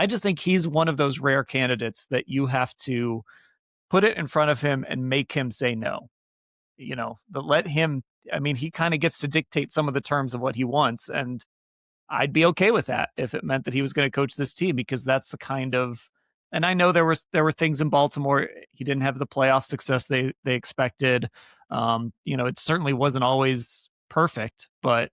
I just think he's one of those rare candidates that you have to put it in front of him and make him say no. Let him, I mean, he kind of gets to dictate some of the terms of what he wants. And I'd be okay with that if it meant that he was going to coach this team, because that's the kind of, and I know there were things in Baltimore. He didn't have the playoff success they expected. It certainly wasn't always perfect, but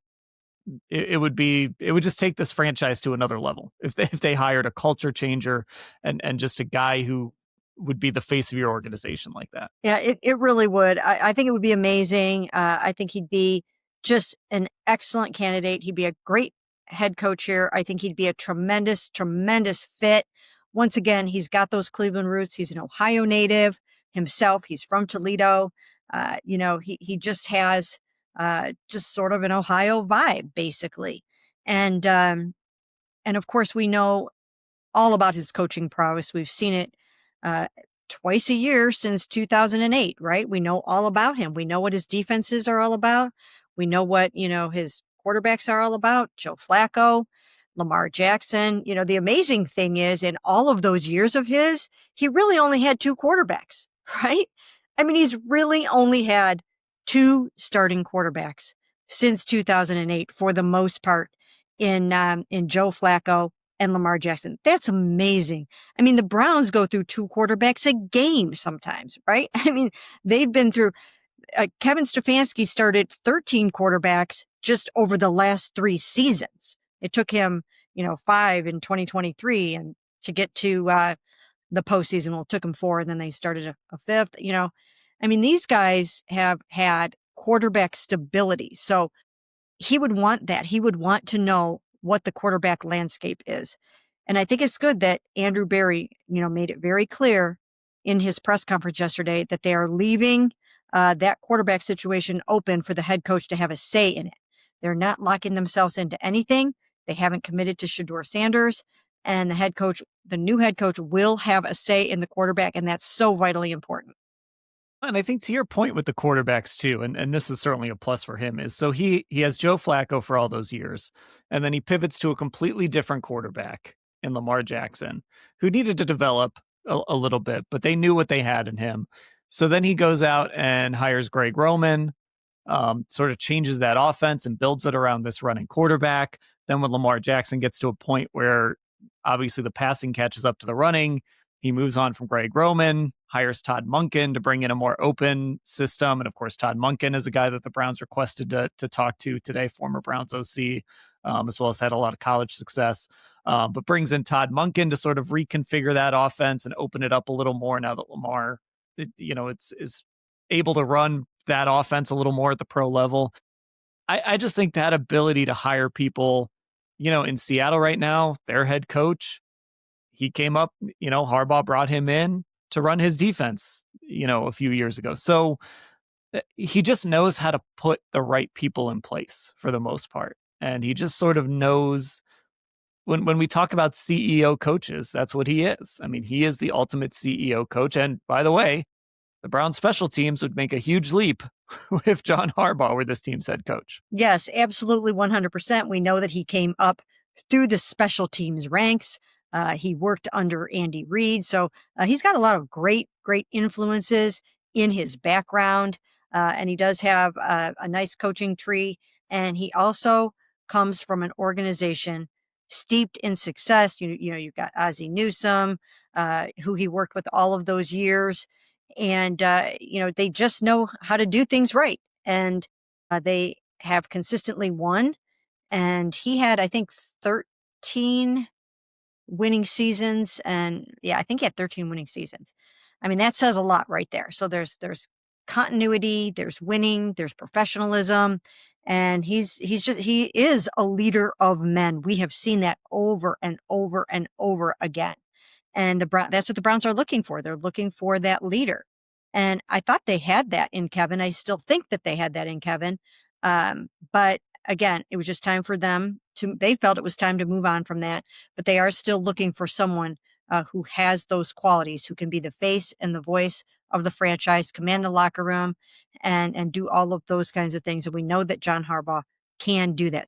it would just take this franchise to another level if they hired a culture changer and just a guy who would be the face of your organization like that. Yeah, it really would. I think it would be amazing. I think he'd be just an excellent candidate. He'd be a great head coach here. I think he'd be a tremendous, tremendous fit. Once again, he's got those Cleveland roots. He's an Ohio native himself. He's from Toledo. He just has just sort of an Ohio vibe, basically. And of course, we know all about his coaching prowess. We've seen it uh, twice a year since 2008, right? We know all about him. We know what his defenses are all about. We know what, his quarterbacks are all about. Joe Flacco, Lamar Jackson. The amazing thing is, in all of those years of his, he really only had two quarterbacks, right? I mean, he's really only had two starting quarterbacks since 2008 for the most part in Joe Flacco and Lamar Jackson. That's amazing. I mean, the Browns go through two quarterbacks a game sometimes, right? I mean, they've been through, Kevin Stefanski started 13 quarterbacks just over the last 3 seasons. It took him, 5 in 2023 and to get to the postseason. Well, it took him 4 and then they started a fifth, I mean, these guys have had quarterback stability. So he would want that. He would want to know what the quarterback landscape is. And I think it's good that Andrew Berry, made it very clear in his press conference yesterday that they are leaving that quarterback situation open for the head coach to have a say in it. They're not locking themselves into anything. They haven't committed to Shedeur Sanders, and the new head coach will have a say in the quarterback. And that's so vitally important. And I think to your point with the quarterbacks too, and this is certainly a plus for him, is so he has Joe Flacco for all those years, and then he pivots to a completely different quarterback in Lamar Jackson, who needed to develop a little bit, but they knew what they had in him. So then he goes out and hires Greg Roman, sort of changes that offense and builds it around this running quarterback. Then when Lamar Jackson gets to a point where obviously the passing catches up to the running, he moves on from Greg Roman, hires Todd Monken to bring in a more open system. And of course, Todd Monken is a guy that the Browns requested to talk to today, former Browns OC, as well as had a lot of college success, but brings in Todd Monken to sort of reconfigure that offense and open it up a little more now that Lamar, is able to run that offense a little more at the pro level. I just think that ability to hire people, in Seattle right now, their head coach, he came up, Harbaugh brought him in to run his defense, a few years ago. So he just knows how to put the right people in place for the most part. And he just sort of knows when we talk about CEO coaches, that's what he is. I mean, he is the ultimate CEO coach. And by the way, the Browns special teams would make a huge leap if John Harbaugh were this team's head coach. Yes, absolutely. 100%. We know that he came up through the special teams ranks. He worked under Andy Reid. So he's got a lot of great, great influences in his background. And he does have a nice coaching tree. And he also comes from an organization steeped in success. You've got Ozzie Newsome, who he worked with all of those years. And, they just know how to do things right. And they have consistently won. And he had, I think, 13 winning seasons. And yeah, I think he had 13 winning seasons. I mean, that says a lot right there. So there's continuity, there's winning, there's professionalism. And he is a leader of men. We have seen that over and over and over again. And that's what the Browns are looking for. They're looking for that leader. And I thought they had that in Kevin. I still think that they had that in Kevin. But again, it was just time for them they felt it was time to move on from that. But they are still looking for someone who has those qualities, who can be the face and the voice of the franchise, command the locker room, and do all of those kinds of things. And we know that John Harbaugh can do that.